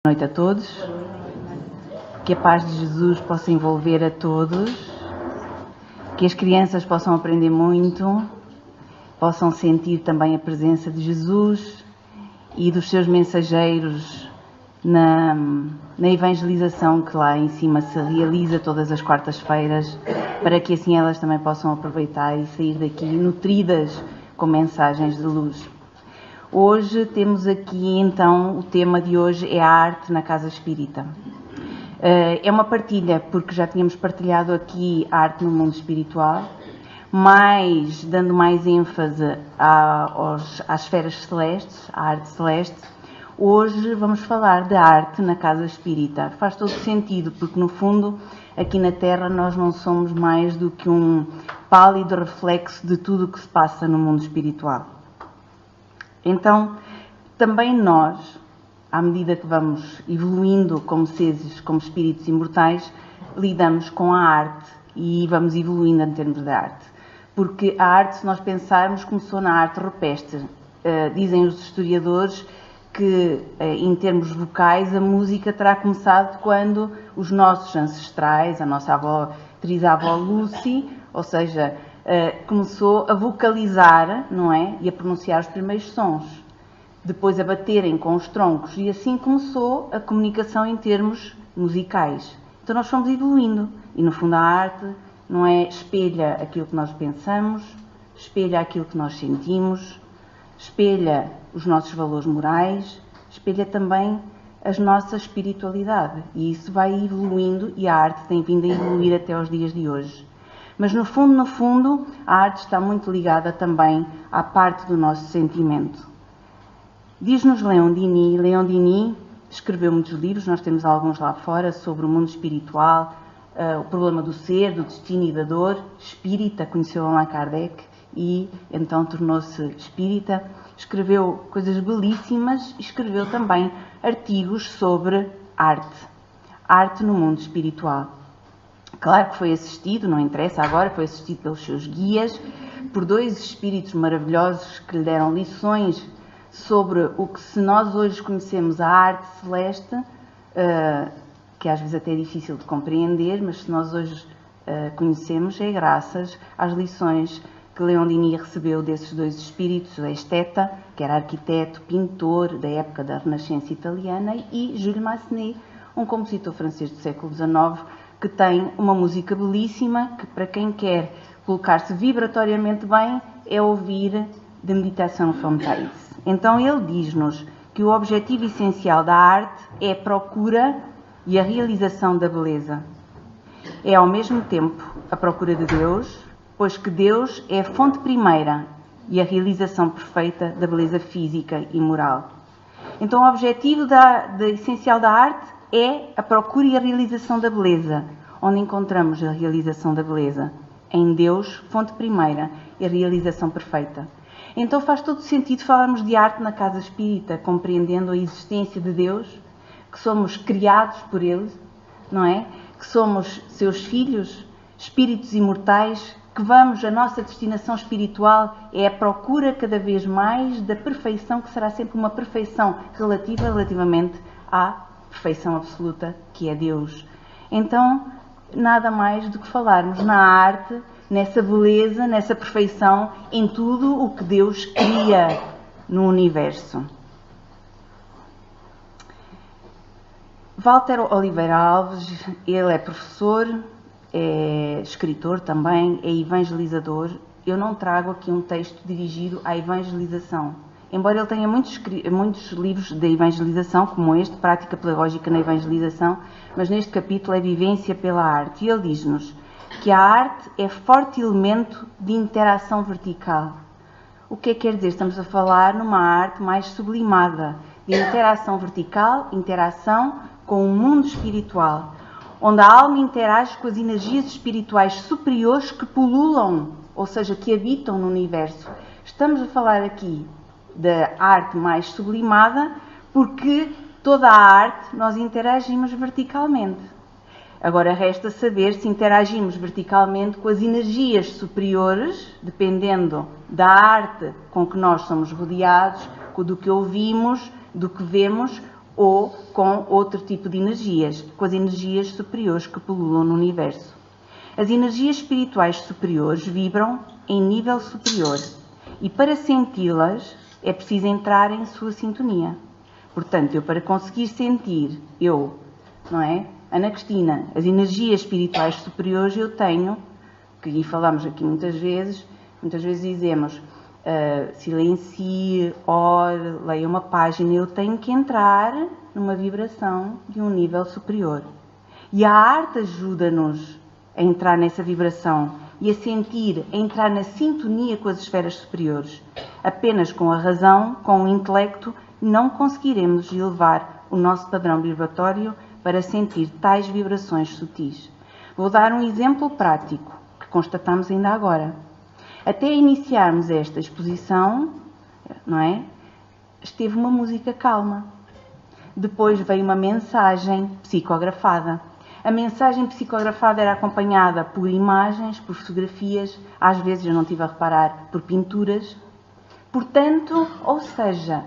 Boa noite a todos, que a paz de Jesus possa envolver a todos, que as crianças possam aprender muito, possam sentir também a presença de Jesus e dos seus mensageiros na evangelização que lá em cima se realiza todas as quartas-feiras, para que assim elas também possam aproveitar e sair daqui nutridas com mensagens de luz. Hoje temos aqui, então, o tema de hoje é a arte na casa espírita. É uma partilha, porque já tínhamos partilhado aqui a arte no mundo espiritual, mas dando mais ênfase às esferas celestes, à arte celeste. Hoje vamos falar da arte na casa espírita. Faz todo sentido, porque no fundo, aqui na Terra, nós não somos mais do que um pálido reflexo de tudo o que se passa no mundo espiritual. Então, também nós, à medida que vamos evoluindo como seres, como espíritos imortais, lidamos com a arte e vamos evoluindo em termos de arte. Porque a arte, se nós pensarmos, começou na arte rupestre. Dizem os historiadores que, em termos vocais, a música terá começado quando os nossos ancestrais, a nossa avó, trisavó Lucy, ou seja, começou a vocalizar, não é? E a pronunciar os primeiros sons, depois a baterem com os troncos, e assim começou a comunicação em termos musicais. Então nós fomos evoluindo, e no fundo a arte, não é? Espelha aquilo que nós pensamos, espelha aquilo que nós sentimos, espelha os nossos valores morais, espelha também a nossa espiritualidade, e isso vai evoluindo, e a arte tem vindo a evoluir até aos dias de hoje. Mas no fundo, a arte está muito ligada também à parte do nosso sentimento. Diz-nos Leon Denis escreveu muitos livros, nós temos alguns lá fora, sobre o mundo espiritual, o problema do ser, do destino e da dor. Espírita, conheceu Allan Kardec e então tornou-se espírita. Escreveu coisas belíssimas e escreveu também artigos sobre arte no mundo espiritual. Claro que foi assistido, não interessa agora, foi assistido pelos seus guias, por dois espíritos maravilhosos que lhe deram lições sobre o que, se nós hoje conhecemos a arte celeste, que às vezes até é difícil de compreender, mas se nós hoje conhecemos é graças às lições que Leon Denis recebeu desses dois espíritos, a Esteta, que era arquiteto, pintor da época da Renascença italiana, e Jules Massenet, um compositor francês do século XIX, que tem uma música belíssima, que para quem quer colocar-se vibratoriamente bem, é ouvir The Meditation from Thais. Então ele diz-nos que o objetivo essencial da arte é a procura e a realização da beleza. É ao mesmo tempo a procura de Deus, pois que Deus é a fonte primeira e a realização perfeita da beleza física e moral. Então o objetivo essencial da arte é a procura e a realização da beleza. Onde encontramos a realização da beleza? Em Deus, fonte primeira, e a realização perfeita. Então faz todo sentido falarmos de arte na casa espírita, compreendendo a existência de Deus, que somos criados por Ele, não é? Que somos seus filhos, espíritos imortais, que a nossa destinação espiritual é a procura cada vez mais da perfeição, que será sempre uma perfeição relativamente à perfeição absoluta, que é Deus. Então, nada mais do que falarmos na arte, nessa beleza, nessa perfeição, em tudo o que Deus cria no universo. Walter Oliveira Alves, ele é professor, é escritor também, é evangelizador. Eu não trago aqui um texto dirigido à evangelização, embora ele tenha muitos livros de evangelização, como este, Prática Pedagógica na Evangelização, mas neste capítulo é Vivência pela Arte. E ele diz-nos que a arte é forte elemento de interação vertical. O que é que quer dizer? Estamos a falar numa arte mais sublimada, de interação vertical, interação com o mundo espiritual, onde a alma interage com as energias espirituais superiores que pululam, ou seja, que habitam no universo. Estamos a falar aqui da arte mais sublimada, porque toda a arte nós interagimos verticalmente. Agora resta saber se interagimos verticalmente com as energias superiores, dependendo da arte com que nós somos rodeados, do que ouvimos, do que vemos, ou com outro tipo de energias, com as energias superiores que pululam no universo. As energias espirituais superiores vibram em nível superior e para senti-las é preciso entrar em sua sintonia. Portanto, eu para conseguir sentir, não é? Ana Cristina, as energias espirituais superiores eu tenho, que falamos aqui muitas vezes dizemos, silencie, ore, leia uma página, eu tenho que entrar numa vibração de um nível superior. E a arte ajuda-nos a entrar nessa vibração e a sentir, a entrar na sintonia com as esferas superiores. Apenas com a razão, com o intelecto, não conseguiremos elevar o nosso padrão vibratório para sentir tais vibrações sutis. Vou dar um exemplo prático que constatamos ainda agora. Até iniciarmos esta exposição, não é? Esteve uma música calma. Depois veio uma mensagem psicografada. A mensagem psicografada era acompanhada por imagens, por fotografias, às vezes eu não estive a reparar, por pinturas. Portanto, ou seja,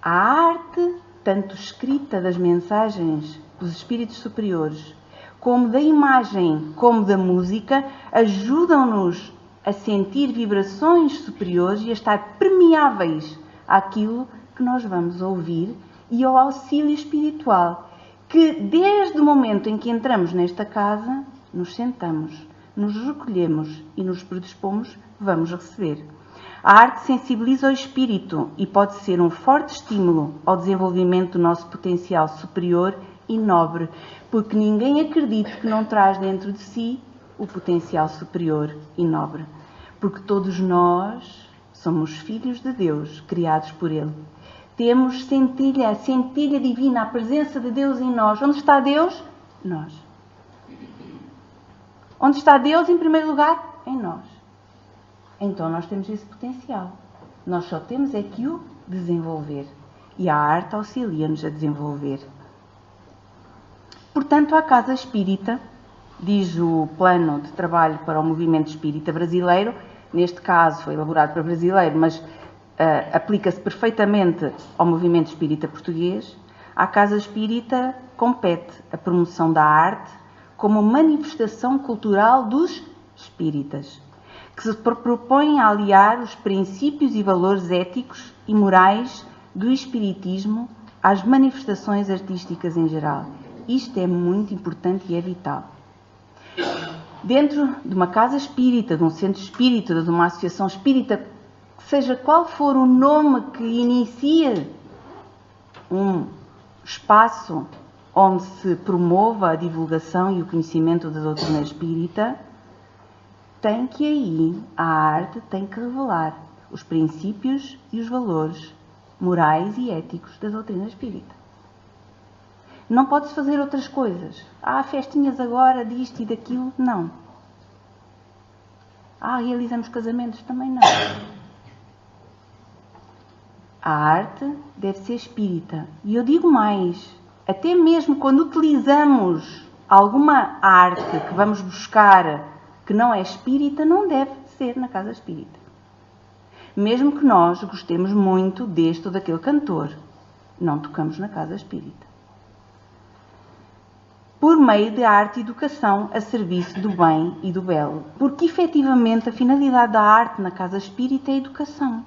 a arte, tanto escrita das mensagens dos espíritos superiores, como da imagem, como da música, ajudam-nos a sentir vibrações superiores e a estar permeáveis àquilo que nós vamos ouvir e ao auxílio espiritual, que desde o momento em que entramos nesta casa, nos sentamos, nos recolhemos e nos predispomos, vamos receber. A arte sensibiliza o espírito e pode ser um forte estímulo ao desenvolvimento do nosso potencial superior e nobre, porque ninguém acredita que não traz dentro de si o potencial superior e nobre. Porque todos nós somos filhos de Deus, criados por Ele. Temos a centelha divina, a presença de Deus em nós. Onde está Deus? Nós. Onde está Deus, em primeiro lugar? Em nós. Então nós temos esse potencial. Nós só temos é que o desenvolver. E a arte auxilia-nos a desenvolver. Portanto, a Casa Espírita, diz o Plano de Trabalho para o Movimento Espírita Brasileiro, neste caso foi elaborado para brasileiro, mas aplica-se perfeitamente ao movimento espírita português. A Casa Espírita compete a promoção da arte como manifestação cultural dos espíritas, que se propõem a aliar os princípios e valores éticos e morais do espiritismo às manifestações artísticas em geral. Isto é muito importante e é vital. Dentro de uma casa espírita, de um centro espírita, de uma associação espírita, seja qual for o nome que inicia um espaço onde se promova a divulgação e o conhecimento da doutrina espírita, tem que aí, a arte tem que revelar os princípios e os valores morais e éticos da doutrina espírita. Não pode-se fazer outras coisas. Há festinhas agora disto e daquilo. Não. Realizamos casamentos. Também não. A arte deve ser espírita. E eu digo mais. Até mesmo quando utilizamos alguma arte que vamos buscar que não é espírita, não deve ser na casa espírita. Mesmo que nós gostemos muito deste ou daquele cantor, não tocamos na casa espírita. Por meio de arte e educação a serviço do bem e do belo. Porque, efetivamente, a finalidade da arte na casa espírita é a educação.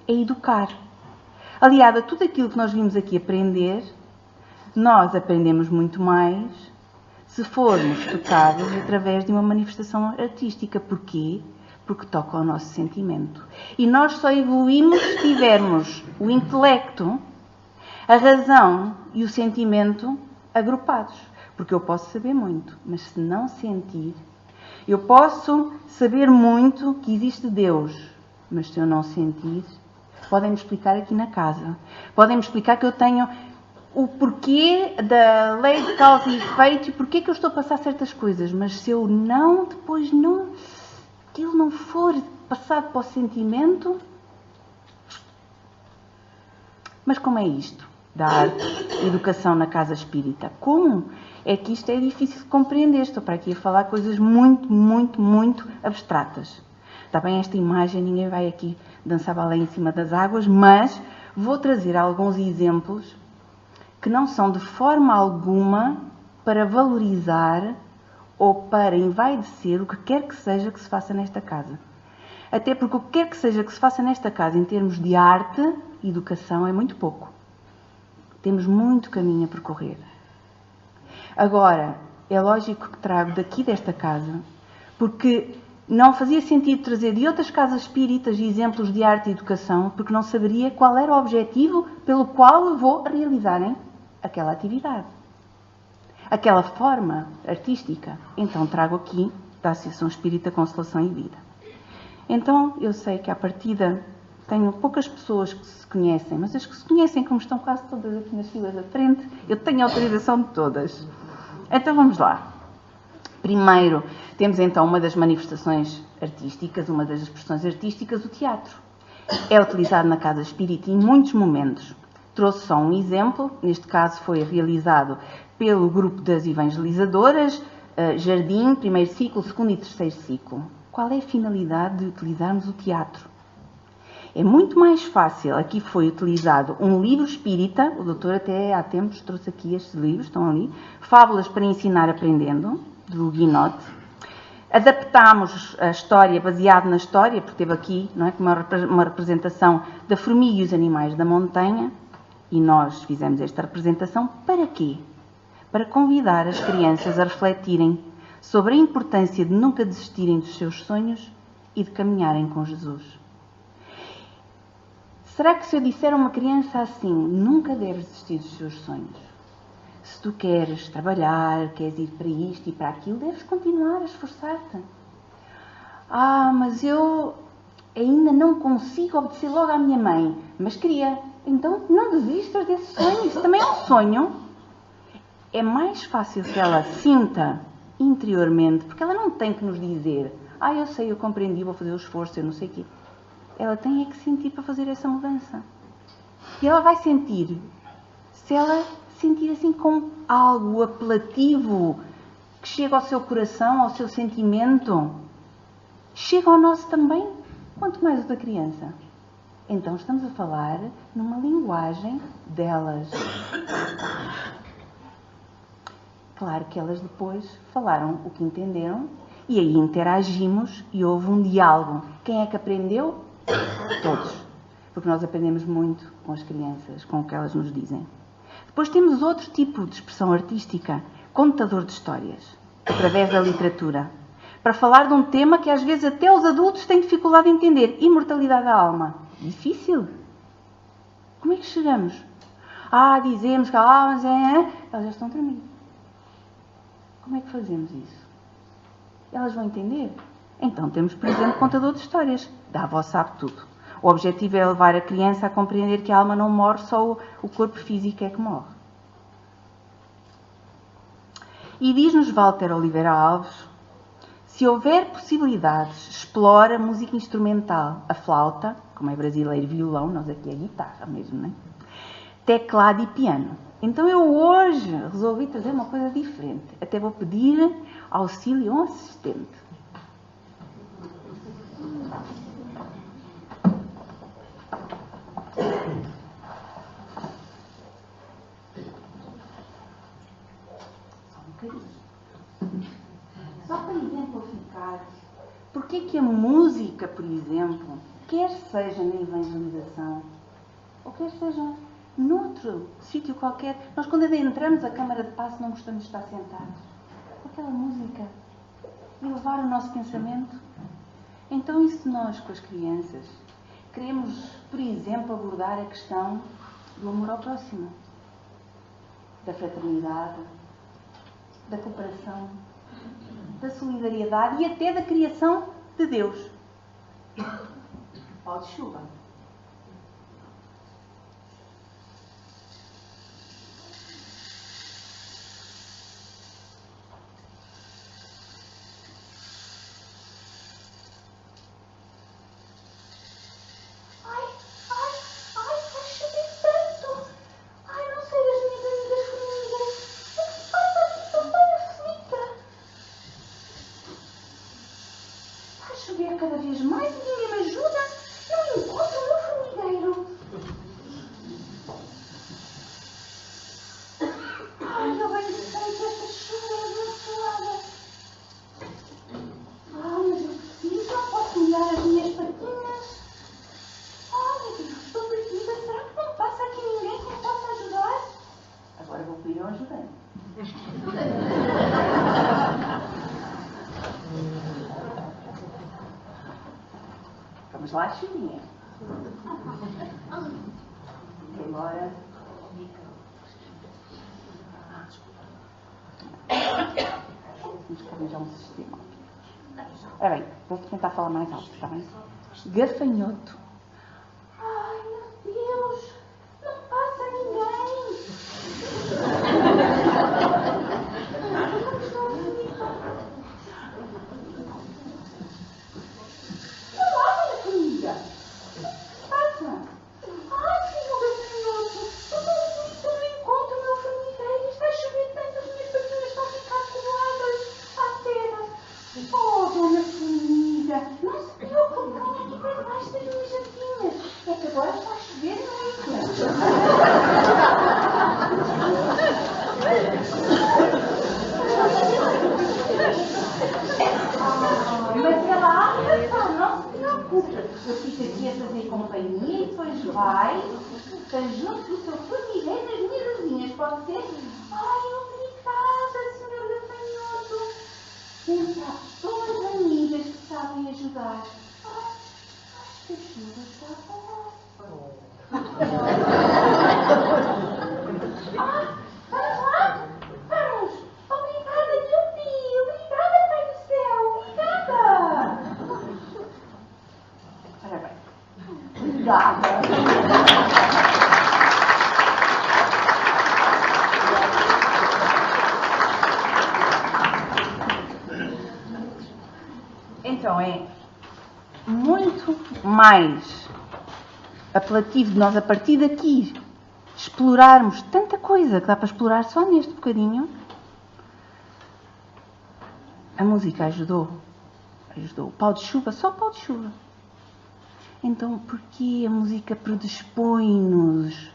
É educar. Aliado a tudo aquilo que nós vimos aqui aprender, nós aprendemos muito mais se formos tocados através de uma manifestação artística. Porquê? Porque toca ao nosso sentimento. E nós só evoluímos se tivermos o intelecto, a razão e o sentimento agrupados. Porque eu posso saber muito, mas se não sentir, eu posso saber muito que existe Deus, mas se eu não sentir, podem-me explicar aqui na casa. Podem-me explicar que eu tenho o porquê da lei de causa e efeito e porquê que eu estou a passar certas coisas, mas se eu aquilo não for passado para o sentimento. Mas como é isto da arte e educação na casa espírita? Como? É que isto é difícil de compreender. Estou para aqui a falar coisas muito, muito, muito abstratas. Está bem esta imagem, ninguém vai aqui dançar balé em cima das águas, mas vou trazer alguns exemplos que não são de forma alguma para valorizar ou para envaidecer o que quer que seja que se faça nesta casa. Até porque o que quer que seja que se faça nesta casa em termos de arte e educação é muito pouco. Temos muito caminho a percorrer. Agora, é lógico que trago daqui desta casa, porque não fazia sentido trazer de outras casas espíritas exemplos de arte e educação, porque não saberia qual era o objetivo pelo qual vou realizarem aquela atividade, aquela forma artística. Então trago aqui da Associação Espírita Consolação e Vida. Então eu sei que à partida tenho poucas pessoas que se conhecem, mas as que se conhecem, como estão quase todas aqui nas filas da frente, eu tenho autorização de todas. Então vamos lá. Primeiro, temos então uma das manifestações artísticas, uma das expressões artísticas, o teatro. É utilizado na Casa Espírita em muitos momentos. Trouxe só um exemplo, neste caso foi realizado pelo grupo das evangelizadoras, Jardim, primeiro ciclo, segundo e terceiro ciclo. Qual é a finalidade de utilizarmos o teatro? É muito mais fácil, aqui foi utilizado um livro espírita, o doutor até há tempos trouxe aqui estes livros, estão ali, Fábulas para Ensinar Aprendendo, do Guinote. Adaptámos a história baseado na história, porque teve aqui, não é, uma representação da formiga e os animais da montanha, e nós fizemos esta representação para quê? Para convidar as crianças a refletirem sobre a importância de nunca desistirem dos seus sonhos e de caminharem com Jesus. Será que se eu disser a uma criança assim, nunca deves desistir dos seus sonhos? Se tu queres trabalhar, queres ir para isto e para aquilo, deves continuar a esforçar-te. Mas eu ainda não consigo obedecer logo à minha mãe, mas queria. Então não desistas desse sonho, isso também é um sonho. É mais fácil que ela sinta interiormente, porque ela não tem que nos dizer, eu sei, eu compreendi, vou fazer o esforço, eu não sei o quê. Ela tem que sentir para fazer essa mudança. E ela vai sentir, se ela sentir assim com algo apelativo, que chega ao seu coração, ao seu sentimento, chega ao nosso também, quanto mais o da criança. Então estamos a falar numa linguagem delas. Claro que elas depois falaram o que entenderam e aí interagimos e houve um diálogo. Quem é que aprendeu? Todos. Porque nós aprendemos muito com as crianças, com o que elas nos dizem. Depois temos outro tipo de expressão artística, contador de histórias, através da literatura. Para falar de um tema que às vezes até os adultos têm dificuldade em entender. Imortalidade da alma. Difícil. Como é que chegamos? Dizemos que elas já estão tremidas. Como é que fazemos isso? Elas vão entender? Então temos, por exemplo, contador de histórias. Da avó sabe tudo. O objetivo é levar a criança a compreender que a alma não morre, só o corpo físico é que morre. E diz-nos Walter Oliveira Alves, se houver possibilidades, explora música instrumental, a flauta, como é brasileiro, violão, nós aqui é guitarra mesmo, não é? Teclado e piano. Então eu hoje resolvi trazer uma coisa diferente. Até vou pedir auxílio a um assistente. Só para exemplificar, porque que a música, por exemplo, quer seja na evangelização, ou quer seja noutro sítio qualquer, nós quando entramos a Câmara de Passe não gostamos de estar sentados. Com aquela música, elevar o nosso pensamento. Então, e se nós, com as crianças, queremos, por exemplo, abordar a questão do amor ao próximo, da fraternidade, da cooperação, da solidariedade e até da criação de Deus. Ou de chuva. Cada vez mais, ninguém me ajuda, não encontro fui eu ajudei. Vamos lá, Chuvinha. Agora. Vamos arranjar um sistema. Ora bem, vou tentar falar mais alto, está bem? Gafanhoto. Ai, meu Deus! Não passa ninguém! Não há minha comida! Passa! Ai, senhor gafanhoto! Eu não encontro o meu formigeiro! Está a chover tanto, as minhas patinhas estão a ficar coladas à terra! Oh, dona formiga! Não se preocupe, venha aqui para debaixo das minhas jatinhas! É que agora está a chover muito! Mas ela abre, não se preocupe. Eu fico aqui a fazer companhia e depois vai, está junto do seu formigueiro nas minhas rosinhas, pode ser? Ai, obrigada, senhor gafanhoto. Sempre há pessoas amigas que sabem ajudar. Ai, acho que a chuva está a falar. Ah, vamos lá? Vamos! Obrigada, Yupi! Obrigada, Pai do Céu! Obrigada! Ora bem. Obrigada! Então é muito mais apelativo de nós, a partir daqui, explorarmos tanta coisa que dá para explorar só neste bocadinho. A música ajudou. O pau de chuva, só o pau de chuva. Então, porque a música predispõe-nos,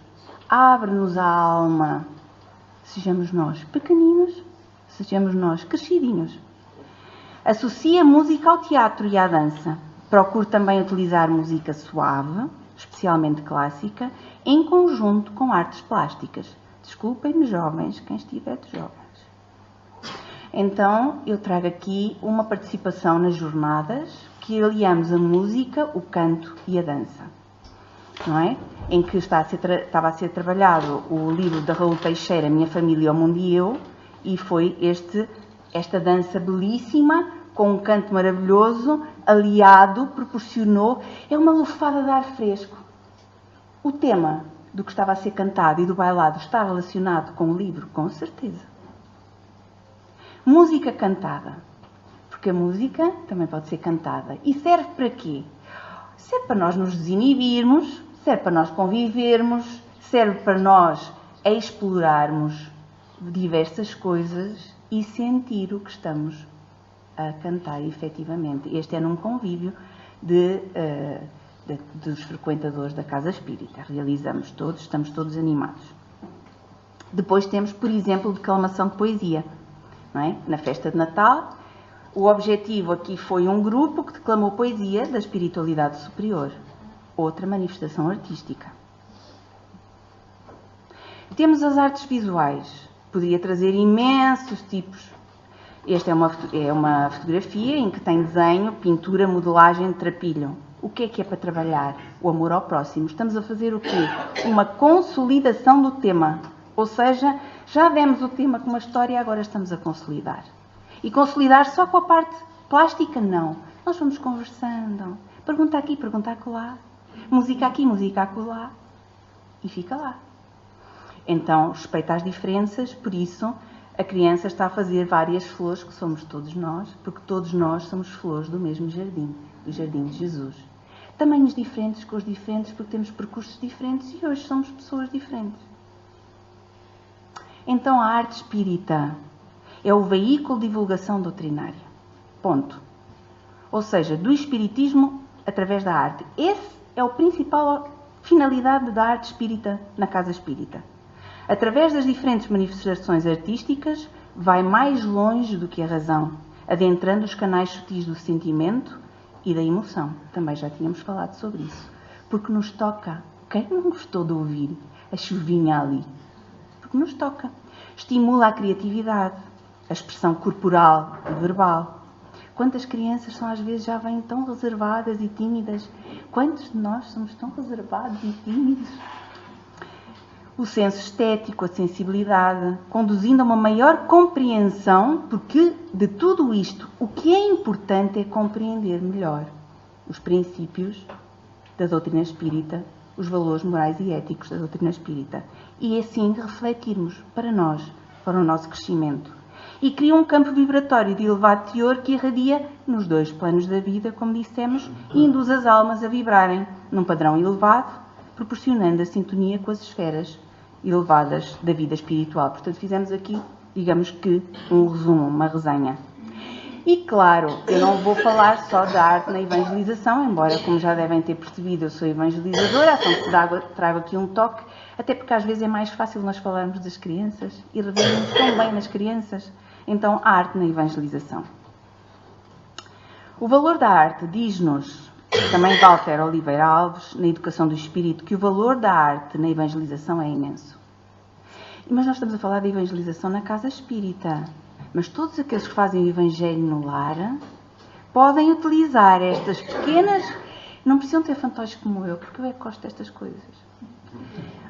abre-nos a alma. Sejamos nós pequeninos, sejamos nós crescidinhos. Associa a música ao teatro e à dança. Procure também utilizar música suave, especialmente clássica, em conjunto com artes plásticas. Desculpem-me, jovens, quem estiver de jovens. Então, eu trago aqui uma participação nas jornadas que aliamos a música, o canto e a dança. Não é? Em que estava a ser trabalhado o livro da Raul Teixeira, Minha Família, o Mundo e Eu, e foi esta dança belíssima, com um canto maravilhoso, aliado, proporcionou, é uma lufada de ar fresco. O tema do que estava a ser cantado e do bailado está relacionado com o livro? Com certeza. Música cantada. Porque a música também pode ser cantada. E serve para quê? Serve para nós nos desinibirmos, serve para nós convivermos, serve para nós explorarmos diversas coisas e sentir o que estamos a cantar efetivamente. Este é num convívio dos frequentadores da Casa Espírita. Realizamos todos, estamos todos animados. Depois temos, por exemplo, declamação de poesia. Não é? Na festa de Natal, o objetivo aqui foi um grupo que declamou poesia da espiritualidade superior. Outra manifestação artística. Temos as artes visuais. Poderia trazer imensos tipos. Esta é uma fotografia em que tem desenho, pintura, modelagem, trapilho. O que é para trabalhar? O amor ao próximo. Estamos a fazer o quê? Uma consolidação do tema. Ou seja, já demos o tema com uma história e agora estamos a consolidar. E consolidar só com a parte plástica? Não. Nós vamos conversando. Pergunta aqui, pergunta acolá. Música aqui, música acolá. E fica lá. Então, respeita as diferenças, por isso a criança está a fazer várias flores, que somos todos nós, porque todos nós somos flores do mesmo jardim, do Jardim de Jesus. Tamanhos diferentes, cores diferentes, porque temos percursos diferentes e hoje somos pessoas diferentes. Então, a arte espírita é o veículo de divulgação doutrinária. Ponto. Ou seja, do espiritismo através da arte. Esse é o principal finalidade da arte espírita na Casa Espírita. Através das diferentes manifestações artísticas, vai mais longe do que a razão, adentrando os canais sutis do sentimento e da emoção. Também já tínhamos falado sobre isso. Porque nos toca. Quem não gostou de ouvir a chuvinha ali? porque nos toca. Estimula a criatividade, a expressão corporal e verbal. Quantas crianças são às vezes já vêm tão reservadas e tímidas? Quantos de nós somos tão reservados e tímidos? O senso estético, a sensibilidade, conduzindo a uma maior compreensão, porque de tudo isto, o que é importante é compreender melhor os princípios da doutrina espírita, os valores morais e éticos da doutrina espírita, e assim refletirmos para nós, para o nosso crescimento. E cria um campo vibratório de elevado teor que irradia nos dois planos da vida, como dissemos, e induz as almas a vibrarem num padrão elevado, proporcionando a sintonia com as esferas elevadas da vida espiritual. Portanto, fizemos aqui, digamos que, um resumo, uma resenha. E claro, eu não vou falar só da arte na evangelização, embora, como já devem ter percebido, eu sou evangelizadora, então trago aqui um toque, até porque às vezes é mais fácil nós falarmos das crianças e revermos tão bem nas crianças. Então, a arte na evangelização. O valor da arte diz-nos, também Walter Oliveira Alves, na Educação do Espírito, que o valor da arte na evangelização é imenso. Mas nós estamos a falar da evangelização na casa espírita. Mas todos aqueles que fazem o evangelho no lar podem utilizar estas pequenas... Não precisam ter fantoches como eu, porque eu é que gosto destas coisas.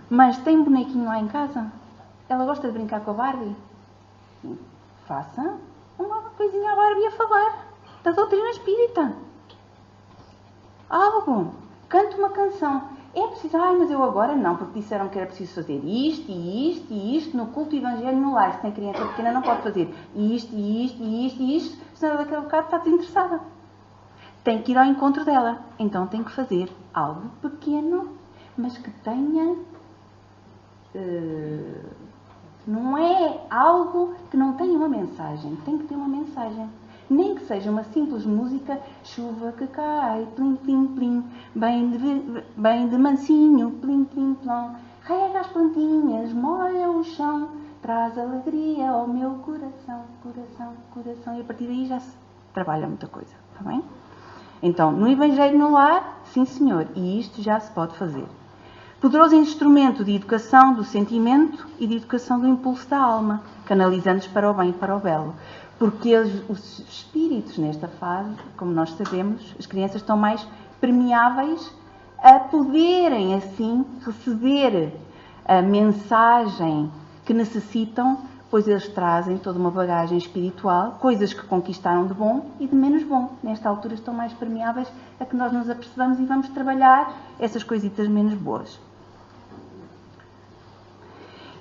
Mas tem um bonequinho lá em casa? Ela gosta de brincar com a Barbie? Faça uma coisinha à Barbie a falar da doutrina espírita. Algo. Cante uma canção. É preciso, mas eu agora não, porque disseram que era preciso fazer isto e isto e isto no culto evangelho no lar. Se tem criança pequena não pode fazer isto e isto e isto e isto, senão ela daqui a bocado está desinteressada. Tem que ir ao encontro dela. Então tem que fazer algo pequeno, mas que tenha... não é algo que não tenha uma mensagem. Tem que ter uma mensagem. Nem que seja uma simples música, chuva que cai, plim, plim, plim, bem de mansinho, plim, plim, plom, rega as plantinhas, molha o chão, traz alegria ao meu coração, coração, coração. E a partir daí já se trabalha muita coisa, está bem? Então, no Evangelho no lar, sim senhor, e isto já se pode fazer. Poderoso instrumento de educação do sentimento e de educação do impulso da alma, canalizando-os para o bem e para o belo. Porque os espíritos nesta fase, como nós sabemos, as crianças estão mais permeáveis a poderem assim receber a mensagem que necessitam, pois eles trazem toda uma bagagem espiritual, coisas que conquistaram de bom e de menos bom. Nesta altura estão mais permeáveis a que nós nos apercebamos e vamos trabalhar essas coisitas menos boas.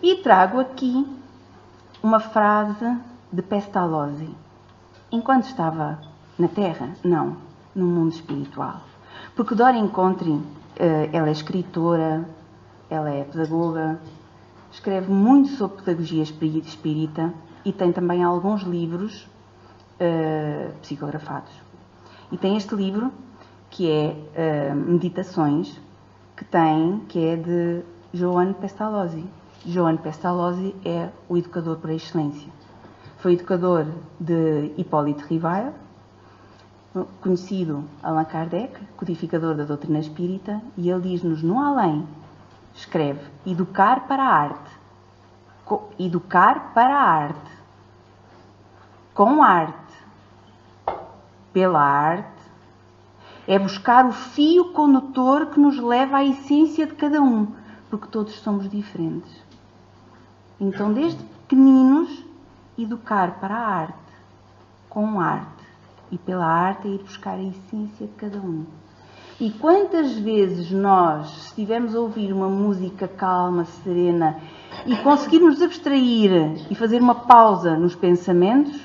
E trago aqui uma frase de Pestalozzi. Enquanto estava na Terra? Não, no mundo espiritual. Porque Dora Encontri, ela é escritora, ela é pedagoga, escreve muito sobre pedagogia espírita e tem também alguns livros psicografados. E tem este livro, que é Meditações, que é de Johann Pestalozzi. Johann Pestalozzi é o educador por excelência. Foi educador de Hipólito Rivail, conhecido Allan Kardec, codificador da doutrina espírita, e ele diz-nos no além, escreve, educar para a arte, educar para a arte, com arte, pela arte, é buscar o fio condutor que nos leva à essência de cada um, porque todos somos diferentes. Então, desde pequeninos, educar para a arte, com arte, e pela arte é ir buscar a essência de cada um. E quantas vezes nós, se estivermos a ouvir uma música calma, serena, e conseguirmos abstrair e fazer uma pausa nos pensamentos,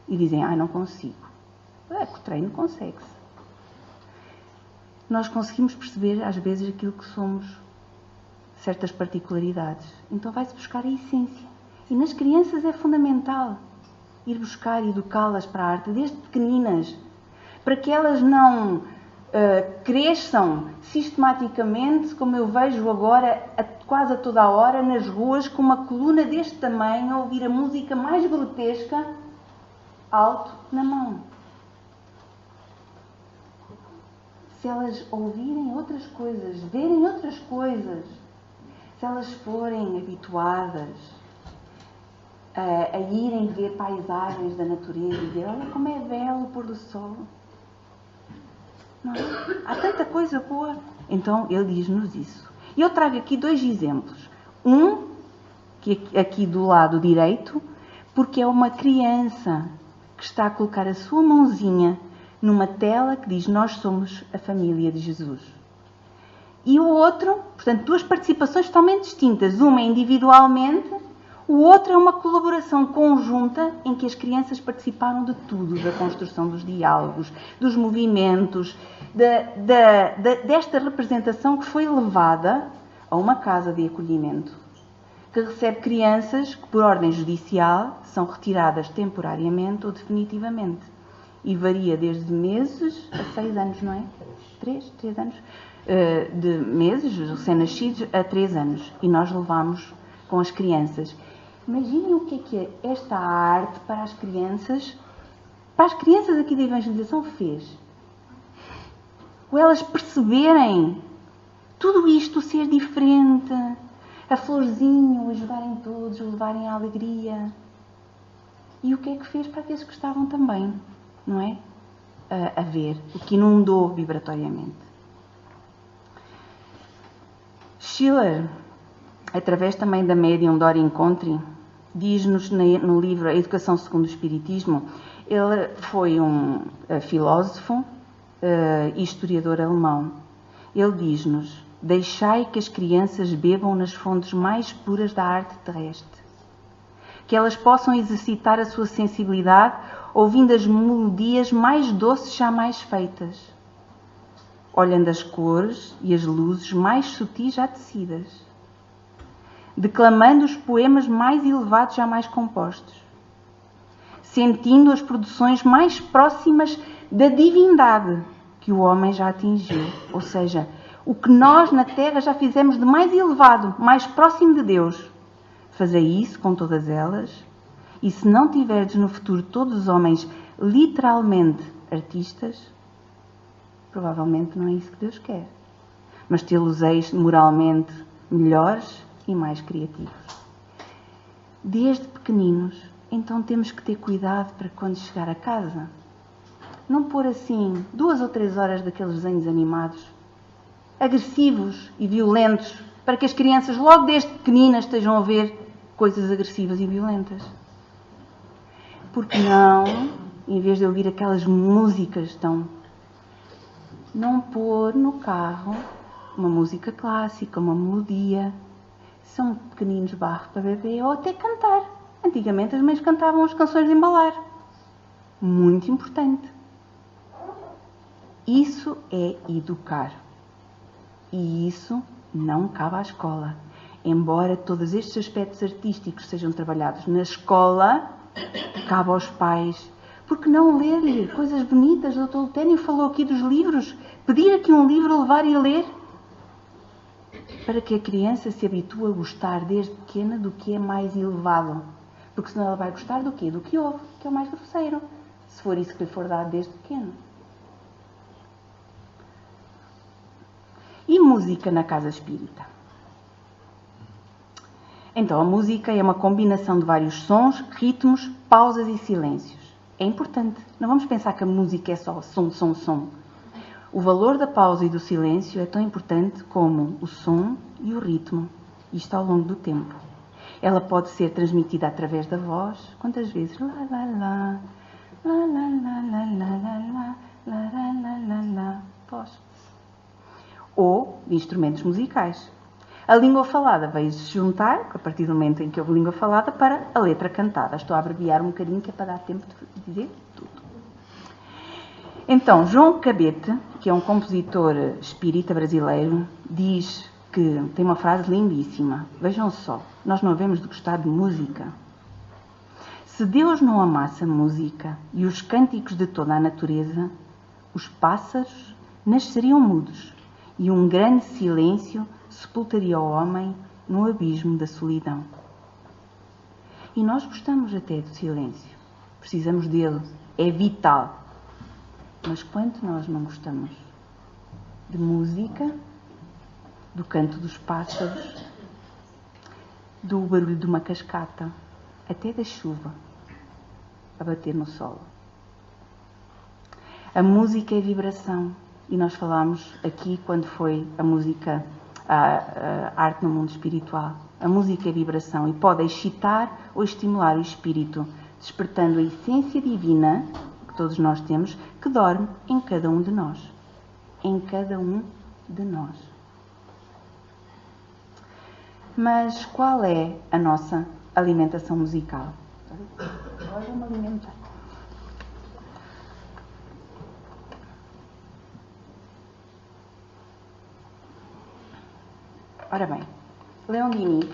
e dizem, não consigo. É que o treino consegue-se. Nós conseguimos perceber, às vezes, aquilo que somos, certas particularidades. Então vai-se buscar a essência. E nas crianças é fundamental ir buscar e educá-las para a arte, desde pequeninas, para que elas não cresçam sistematicamente, como eu vejo agora, quase a toda a hora, nas ruas, com uma coluna deste tamanho, a ouvir a música mais grotesca, alto na mão. Se elas ouvirem outras coisas, verem outras coisas, se elas forem habituadas a irem ver paisagens da natureza e ver, olha como é belo o pôr do sol. Não é? Há tanta coisa boa. Então, ele diz-nos isso. E eu trago aqui 2 exemplos. Um, que é aqui do lado direito, porque é uma criança que está a colocar a sua mãozinha numa tela que diz: nós somos a família de Jesus. E o outro, portanto, 2 participações totalmente distintas. Uma é individualmente, o outro é uma colaboração conjunta em que as crianças participaram de tudo, da construção dos diálogos, dos movimentos, desta representação que foi levada a uma casa de acolhimento, que recebe crianças que, por ordem judicial, são retiradas temporariamente ou definitivamente. E varia desde meses a 6 anos, não é? 3 anos. De meses, recém-nascidos, a 3 anos. E nós levamos com as crianças. Imaginem o que é esta arte para as crianças aqui da evangelização fez. Ou elas perceberem tudo isto ser diferente, a florzinha, o ajudarem todos, o levarem à alegria. E o que é que fez para aqueles que estavam também, não é? A ver, o que inundou vibratoriamente. Schiller, através também da médium Dora Incontri, diz-nos no livro A Educação segundo o Espiritismo, ele foi um filósofo e historiador alemão. Ele diz-nos: deixai que as crianças bebam nas fontes mais puras da arte terrestre, que elas possam exercitar a sua sensibilidade ouvindo as melodias mais doces jamais feitas, olhando as cores e as luzes mais sutis já tecidas, declamando os poemas mais elevados jamais compostos, sentindo as produções mais próximas da divindade que o homem já atingiu, ou seja, o que nós na Terra já fizemos de mais elevado, mais próximo de Deus. Fazei isso com todas elas, e se não tiverdes no futuro todos os homens literalmente artistas, provavelmente não é isso que Deus quer, mas tê-los-eis moralmente melhores e mais criativos. Desde pequeninos, então temos que ter cuidado para quando chegar a casa, não pôr assim 2 ou 3 horas daqueles desenhos animados, agressivos e violentos, para que as crianças logo desde pequeninas estejam a ver coisas agressivas e violentas. Porque não, em vez de ouvir aquelas músicas tão... não pôr no carro uma música clássica, uma melodia. São pequeninos barros para bebê ou até cantar. Antigamente as mães cantavam as canções de embalar. Muito importante. Isso é educar. E isso não cabe à escola. Embora todos estes aspectos artísticos sejam trabalhados na escola, cabe aos pais. Porque não ler-lhe coisas bonitas? O Dr. Lutênio falou aqui dos livros. Pedir aqui um livro, levar e ler. Para que a criança se habitue a gostar desde pequena do que é mais elevado. Porque senão ela vai gostar do quê? Do que ouve, que é o mais grosseiro. Se for isso que lhe for dado desde pequeno. E música na casa espírita? Então, a música é uma combinação de vários sons, ritmos, pausas e silêncios. É importante. Não vamos pensar que a música é só som, som, som. O valor da pausa e do silêncio é tão importante como o som e o ritmo. Isto ao longo do tempo. Ela pode ser transmitida através da voz. Quantas vezes? Lá, lá, lá. Lá, lá, lá, lá, lá, lá, lá, lá, lá, lá, lá. Voz. Ou de instrumentos musicais. A língua falada veio-se juntar, a partir do momento em que houve língua falada, para a letra cantada. Estou a abreviar um bocadinho, que é para dar tempo de dizer tudo. Então, João Cabete, que é um compositor espírita brasileiro, diz que tem uma frase lindíssima. Vejam só, nós não havemos de gostar de música. Se Deus não amasse a música e os cânticos de toda a natureza, os pássaros nasceriam mudos e um grande silêncio sepultaria o homem no abismo da solidão. E nós gostamos até do silêncio. Precisamos dele. É vital. Mas quanto nós não gostamos de música, do canto dos pássaros, do barulho de uma cascata, até da chuva a bater no solo. A música é vibração, e nós falámos aqui quando foi a música, a arte no mundo espiritual. A música é vibração e pode excitar ou estimular o espírito, despertando a essência divina que todos nós temos, que dorme em cada um de nós. Em cada um de nós. Mas qual é a nossa alimentação musical? Agora vou-me alimentar. Ora bem, Leondini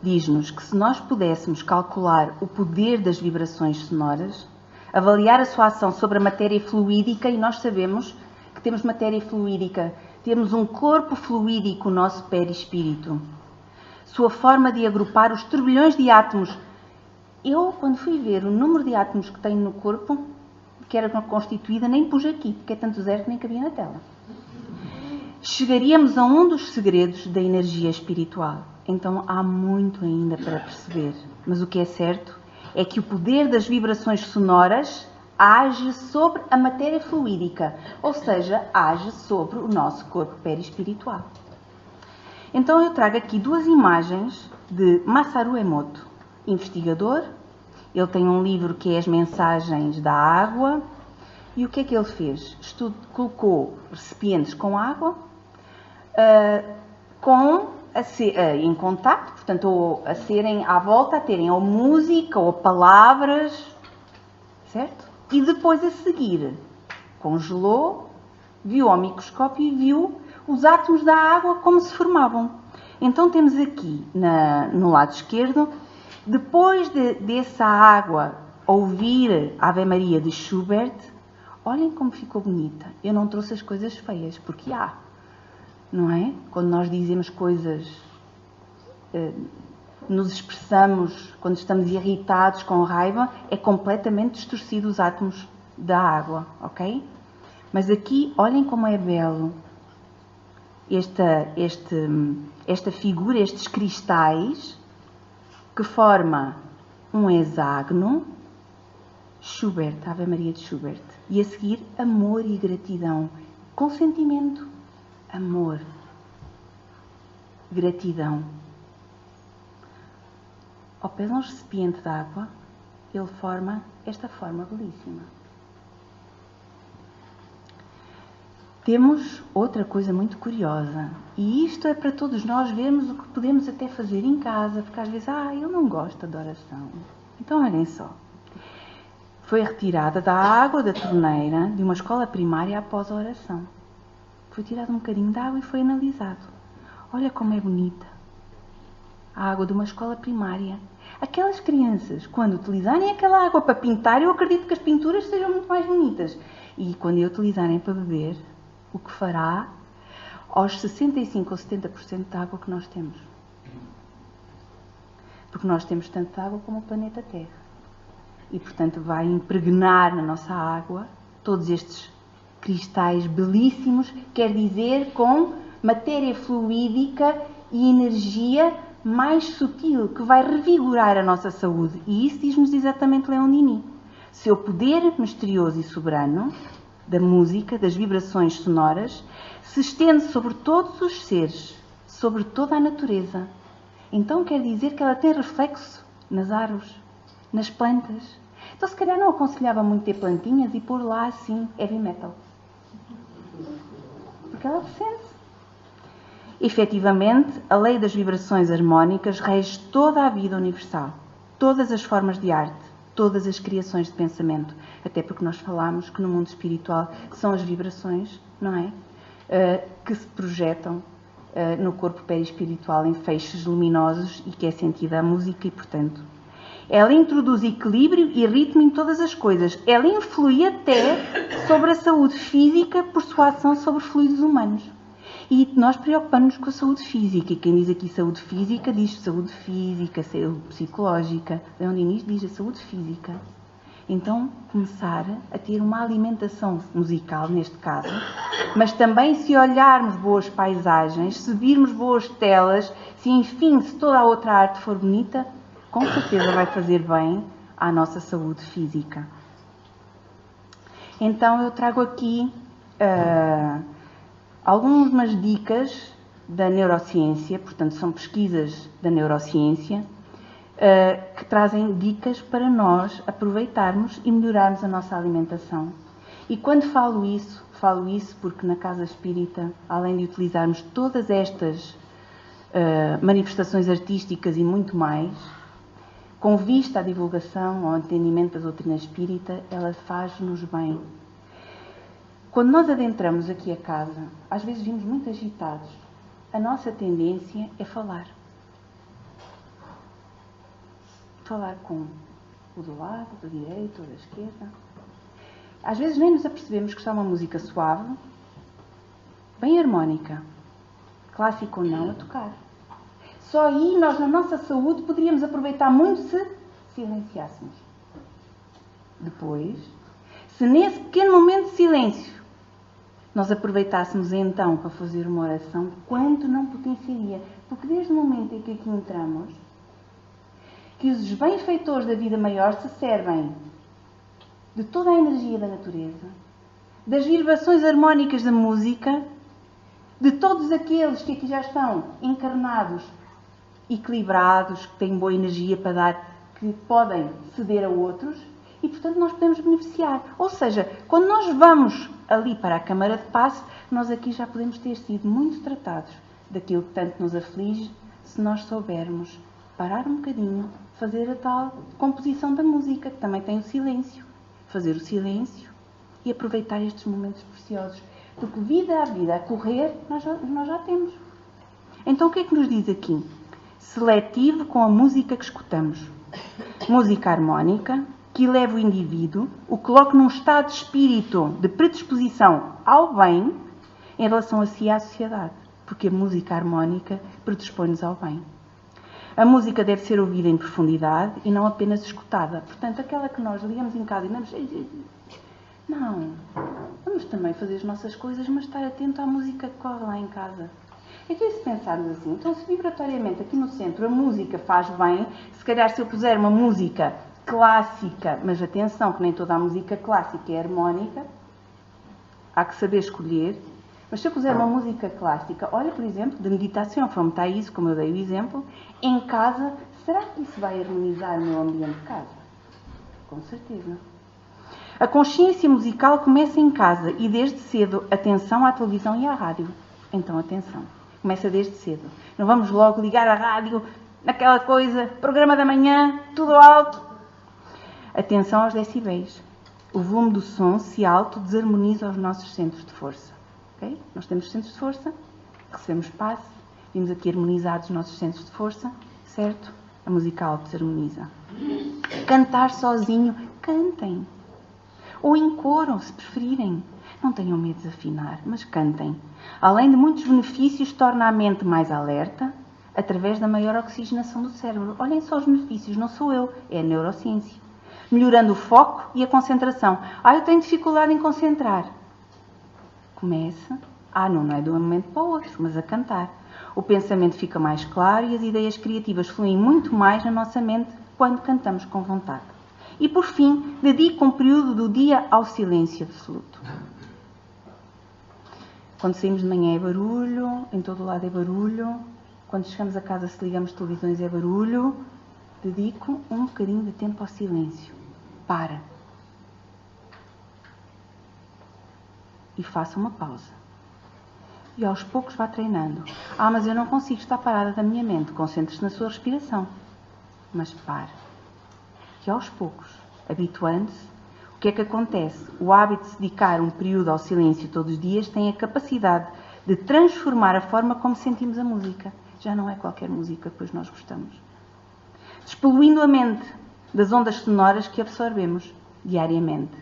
diz-nos que se nós pudéssemos calcular o poder das vibrações sonoras, avaliar a sua ação sobre a matéria fluídica, e nós sabemos que temos matéria fluídica, temos um corpo fluídico, o nosso perispírito, sua forma de agrupar os turbilhões de átomos. Eu, quando fui ver o número de átomos que tenho no corpo, que era constituída, nem pus aqui, porque é tanto zero que nem cabia na tela. Chegaríamos a um dos segredos da energia espiritual. Então há muito ainda para perceber. Mas o que é certo é que o poder das vibrações sonoras age sobre a matéria fluídica, ou seja, age sobre o nosso corpo perispiritual. Então eu trago aqui duas imagens de Masaru Emoto, investigador. Ele tem um livro que é As Mensagens da Água. E o que é que ele fez? Colocou recipientes com água em contacto, portanto, ou a serem à volta, a terem ou música ou palavras, certo? E depois a seguir congelou, viu ao microscópio e viu os átomos da água como se formavam. Então temos aqui no lado esquerdo, depois dessa água ouvir a Ave Maria de Schubert, olhem como ficou bonita. Eu não trouxe as coisas feias, porque há, não é? Quando nós dizemos coisas, nos expressamos, quando estamos irritados, com raiva, é completamente distorcido os átomos da água, ok? Mas aqui, olhem como é belo esta figura, estes cristais, que forma um hexágono, Schubert, Ave Maria de Schubert. E a seguir, amor e gratidão. Consentimento, amor, gratidão. Ao pé de um recipiente de água, ele forma esta forma belíssima. Temos outra coisa muito curiosa, e isto é para todos nós vermos o que podemos até fazer em casa, porque às vezes, eu não gosto de oração. Então, olhem só. Foi retirada da água da torneira de uma escola primária após a oração. Foi tirado um bocadinho de água e foi analisado. Olha como é bonita. A água de uma escola primária. Aquelas crianças, quando utilizarem aquela água para pintar, eu acredito que as pinturas sejam muito mais bonitas. E quando a utilizarem para beber, o que fará aos 65% ou 70% da água que nós temos. Porque nós temos tanta água como o planeta Terra. E, portanto, vai impregnar na nossa água todos estes cristais belíssimos, quer dizer, com matéria fluídica e energia mais sutil, que vai revigorar a nossa saúde. E isso diz-nos exatamente Leondini. Seu poder misterioso e soberano da música, das vibrações sonoras, se estende sobre todos os seres, sobre toda a natureza. Então quer dizer que ela tem reflexo nas árvores, nas plantas. Então se calhar não aconselhava muito ter plantinhas e pôr lá assim heavy metal. Porque ela sente-se. Efetivamente, a lei das vibrações harmónicas rege toda a vida universal, todas as formas de arte, todas as criações de pensamento. Até porque nós falámos que no mundo espiritual que são as vibrações, não é? Que se projetam no corpo perispiritual em feixes luminosos e que é sentida a música e, portanto, ela introduz equilíbrio e ritmo em todas as coisas. Ela influi até sobre a saúde física por sua ação sobre fluidos humanos. E nós preocupamos-nos com a saúde física. E quem diz aqui saúde física, diz saúde física, saúde psicológica. Leondini diz a saúde física. Então, começar a ter uma alimentação musical, neste caso, mas também se olharmos boas paisagens, se virmos boas telas, se enfim, se toda a outra arte for bonita, com certeza vai fazer bem à nossa saúde física. Então, eu trago aqui algumas dicas da neurociência, portanto, são pesquisas da neurociência, que trazem dicas para nós aproveitarmos e melhorarmos a nossa alimentação. E quando falo isso porque na Casa Espírita, além de utilizarmos todas estas manifestações artísticas e muito mais, com vista à divulgação, ao entendimento da doutrina espírita, ela faz-nos bem. Quando nós adentramos aqui a casa, às vezes vimos muito agitados. A nossa tendência é falar. Falar com o do lado, do direito, ou da esquerda. Às vezes nem nos apercebemos que está uma música suave, bem harmónica, clássica ou não, a tocar. Só aí nós, na nossa saúde, poderíamos aproveitar muito se silenciássemos. Depois, se nesse pequeno momento de silêncio nós aproveitássemos então para fazer uma oração, quanto não potenciaria? Porque desde o momento em que aqui entramos, que os benfeitores da vida maior se servem de toda a energia da natureza, das vibrações harmónicas da música, de todos aqueles que aqui já estão encarnados, equilibrados, que têm boa energia para dar, que podem ceder a outros, e portanto nós podemos beneficiar. Ou seja, quando nós vamos ali para a Câmara de Passe, nós aqui já podemos ter sido muito tratados daquilo que tanto nos aflige, se nós soubermos parar um bocadinho, fazer a tal composição da música, que também tem o silêncio. Fazer o silêncio e aproveitar estes momentos preciosos. Porque vida a vida, a correr, nós já temos. Então o que é que nos diz aqui? Seletivo com a música que escutamos. Música harmónica, que eleva o indivíduo, o coloca num estado de espírito de predisposição ao bem em relação a si e à sociedade. Porque a música harmónica predispõe-nos ao bem. A música deve ser ouvida em profundidade e não apenas escutada. Portanto, aquela que nós ligamos em casa e damos... Não. Vamos também fazer as nossas coisas, mas estar atento à música que corre lá em casa. É que se pensarmos assim, então se vibratoriamente aqui no centro a música faz bem, se calhar se eu puser uma música clássica, mas atenção que nem toda a música clássica é harmónica, há que saber escolher, mas se eu puser uma música clássica, olha, por exemplo, de meditação, como isso, como eu dei o exemplo, em casa, será que isso vai harmonizar o meu ambiente de casa? Com certeza. A consciência musical começa em casa e desde cedo, atenção à televisão e à rádio. Então, atenção. Começa desde cedo. Não vamos logo ligar a rádio, naquela coisa, programa da manhã, tudo alto. Atenção aos decibéis. O volume do som, se alto, desarmoniza os nossos centros de força. Okay? Nós temos centros de força, recebemos passe, vimos aqui harmonizados os nossos centros de força, certo? A música alta desarmoniza. Cantar sozinho, cantem. Ou em coro, se preferirem. Não tenham medo de afinar, mas cantem. Além de muitos benefícios, torna a mente mais alerta, através da maior oxigenação do cérebro. Olhem só os benefícios, não sou eu, é a neurociência. Melhorando o foco e a concentração. Eu tenho dificuldade em concentrar. Começa, não é de um momento para o outro, mas a cantar. O pensamento fica mais claro e as ideias criativas fluem muito mais na nossa mente quando cantamos com vontade. E por fim, dedique um período do dia ao silêncio absoluto. Quando saímos de manhã é barulho, em todo o lado é barulho. Quando chegamos a casa, se ligamos televisões, é barulho. Dedico um bocadinho de tempo ao silêncio. Para. E faça uma pausa. E aos poucos vá treinando. Mas eu não consigo estar parada da minha mente. Concentre-se na sua respiração. Mas pare. E aos poucos, habituando-se, o que é que acontece? O hábito de se dedicar um período ao silêncio todos os dias tem a capacidade de transformar a forma como sentimos a música. Já não é qualquer música que depois nós gostamos. Despoluindo a mente das ondas sonoras que absorvemos diariamente.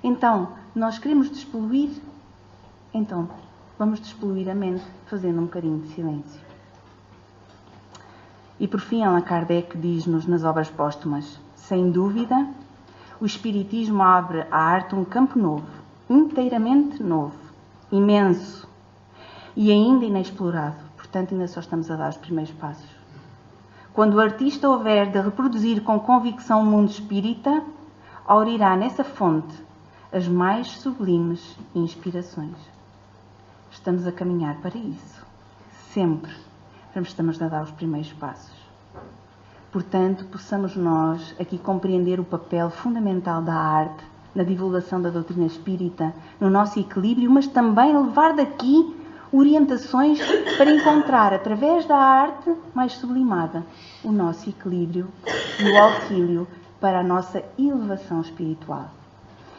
Então, nós queremos despoluir? Então, vamos despoluir a mente fazendo um bocadinho de silêncio. E por fim, Allan Kardec diz-nos nas obras póstumas, sem dúvida, o Espiritismo abre à arte um campo novo, inteiramente novo, imenso e ainda inexplorado. Portanto, ainda só estamos a dar os primeiros passos. Quando o artista houver de reproduzir com convicção o mundo espírita, aurirá nessa fonte as mais sublimes inspirações. Estamos a caminhar para isso. Sempre estamos a dar os primeiros passos. Portanto, possamos nós aqui compreender o papel fundamental da arte na divulgação da doutrina espírita, no nosso equilíbrio, mas também levar daqui orientações para encontrar, através da arte mais sublimada, o nosso equilíbrio e o auxílio para a nossa elevação espiritual.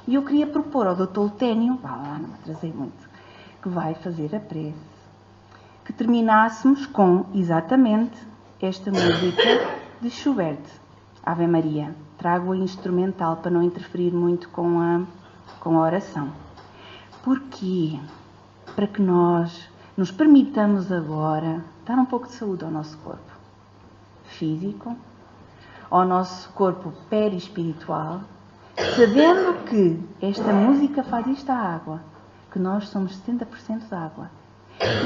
E eu queria propor ao Dr. Luténio, não me atrasei muito, que vai fazer a prece, que terminássemos com exatamente esta música de Schubert, Ave Maria. Trago a instrumental para não interferir muito com a oração. Porquê? Para que nós nos permitamos agora dar um pouco de saúde ao nosso corpo físico, ao nosso corpo perispiritual, sabendo que esta música faz isto à água, que nós somos 70% de água,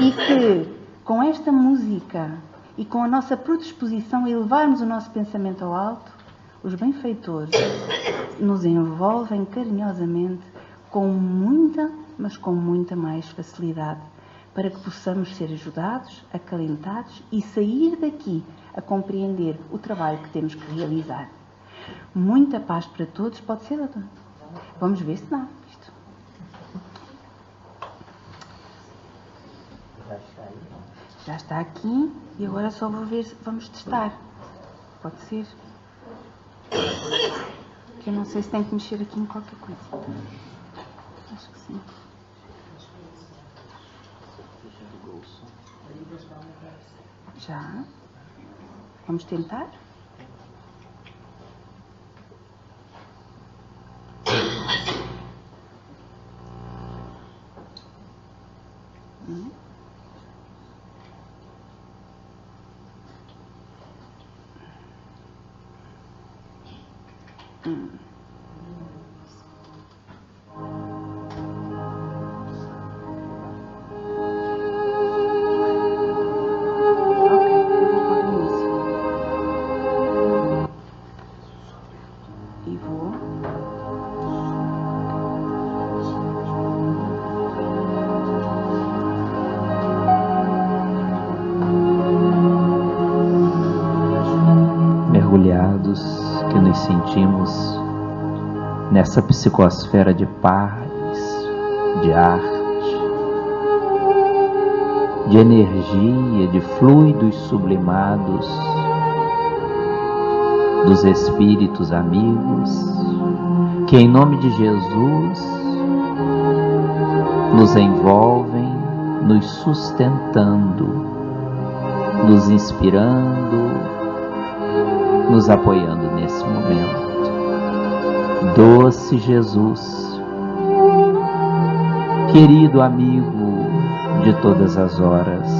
e que com esta música e com a nossa predisposição a elevarmos o nosso pensamento ao alto, os benfeitores nos envolvem carinhosamente com muita, mas com muita mais facilidade, para que possamos ser ajudados, acalentados e sair daqui a compreender o trabalho que temos que realizar. Muita paz para todos, pode ser, doutor? Vamos ver se dá isto. Já está aqui e agora só vou ver se vamos testar. Pode ser? Que eu não sei se tem que mexer aqui em qualquer coisa. Acho que sim. Já. Vamos tentar? Que nos sentimos nessa psicosfera de paz, de arte, de energia, de fluidos sublimados dos espíritos amigos, que em nome de Jesus nos envolvem, nos sustentando, nos inspirando, nos apoiando nesse momento. Doce Jesus, querido amigo de todas as horas,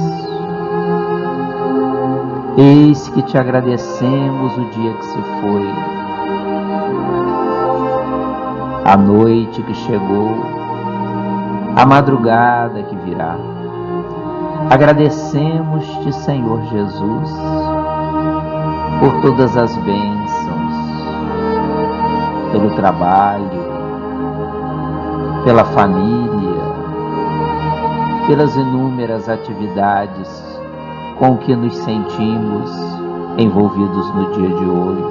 eis que te agradecemos o dia que se foi, a noite que chegou, a madrugada que virá. Agradecemos-te, Senhor Jesus, por todas as bênçãos, pelo trabalho, pela família, pelas inúmeras atividades com que nos sentimos envolvidos no dia de hoje,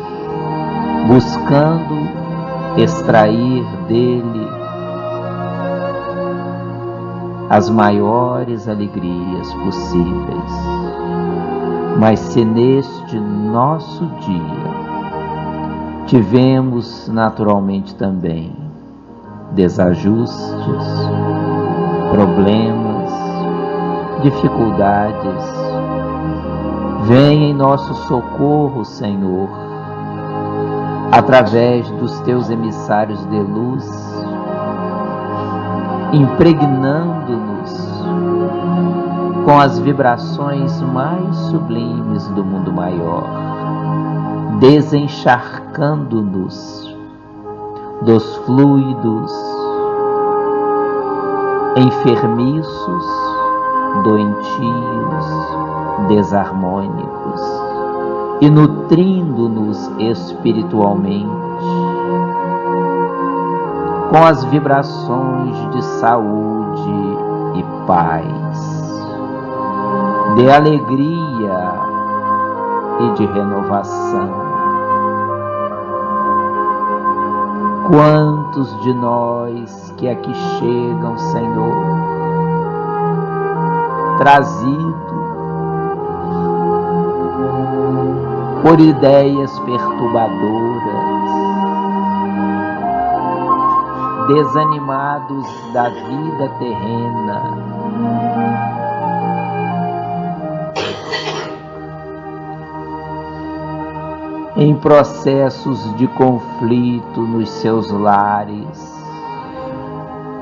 buscando extrair dele as maiores alegrias possíveis. Mas se neste nosso dia tivemos naturalmente também desajustes, problemas, dificuldades, vem em nosso socorro, Senhor, através dos teus emissários de luz, impregnando-nos com as vibrações mais sublimes do mundo maior, desencharcando-nos dos fluidos enfermiços, doentios, desarmônicos e nutrindo-nos espiritualmente com as vibrações de saúde e paz, de alegria e de renovação. Quantos de nós que aqui chegam, Senhor, trazidos por ideias perturbadoras, desanimados da vida terrena, em processos de conflito nos seus lares.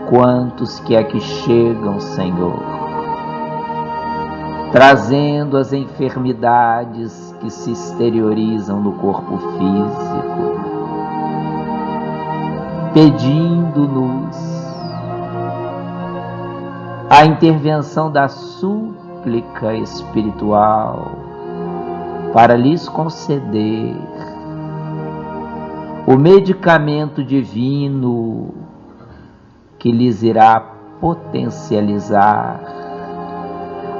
Quantos que aqui chegam, Senhor, trazendo as enfermidades que se exteriorizam no corpo físico, pedindo-nos a intervenção da súplica espiritual para lhes conceder o medicamento divino que lhes irá potencializar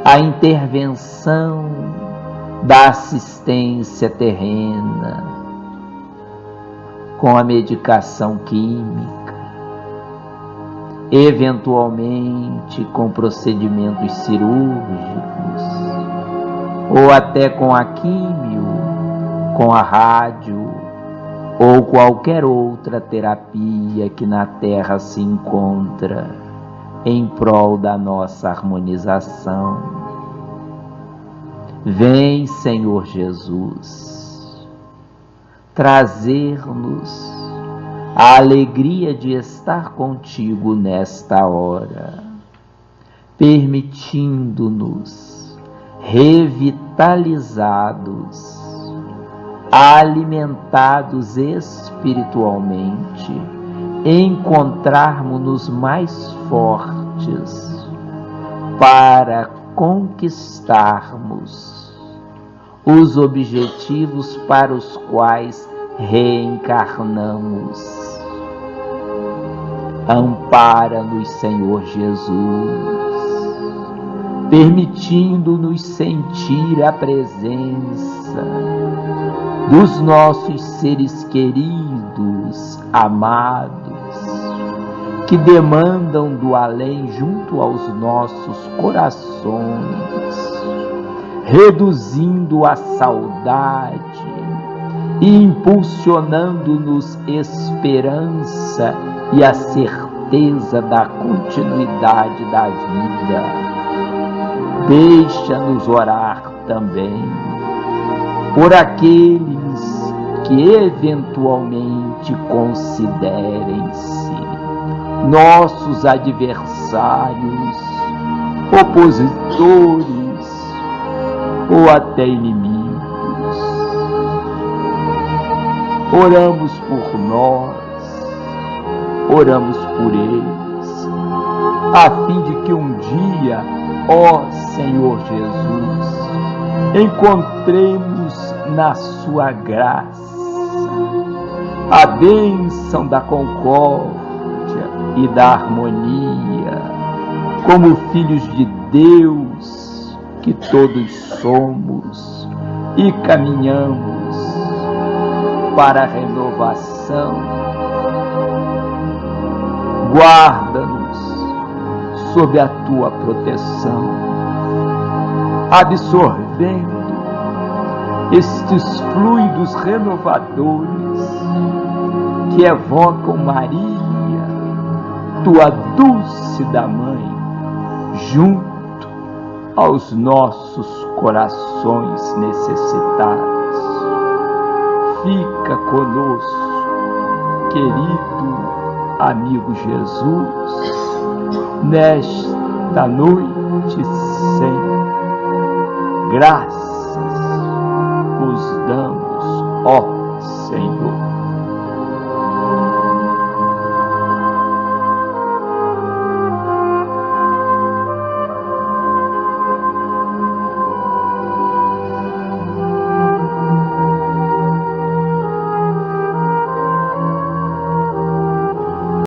a intervenção da assistência terrena com a medicação química, eventualmente com procedimentos cirúrgicos, ou até com a químio, com a rádio, ou qualquer outra terapia que na Terra se encontra em prol da nossa harmonização. Vem, Senhor Jesus, trazer-nos a alegria de estar contigo nesta hora, permitindo-nos, revitalizados, alimentados espiritualmente, encontrarmos-nos mais fortes para conquistarmos os objetivos para os quais reencarnamos. Ampara-nos, Senhor Jesus, permitindo-nos sentir a presença dos nossos seres queridos, amados, que demandam do além junto aos nossos corações, reduzindo a saudade e impulsionando-nos esperança e a certeza da continuidade da vida. Deixa-nos orar também por aqueles que eventualmente considerem-se nossos adversários, opositores ou até inimigos. Oramos por nós, oramos por eles, a fim de que um dia, ó Senhor Jesus, encontremos na sua graça a bênção da concórdia e da harmonia, como filhos de Deus que todos somos e caminhamos para a renovação. Guarda-nos sob a tua proteção, absorvendo estes fluidos renovadores que evocam Maria, tua dúlcida mãe, junto aos nossos corações necessitados. Fica conosco, querido amigo Jesus, nesta noite sem graça.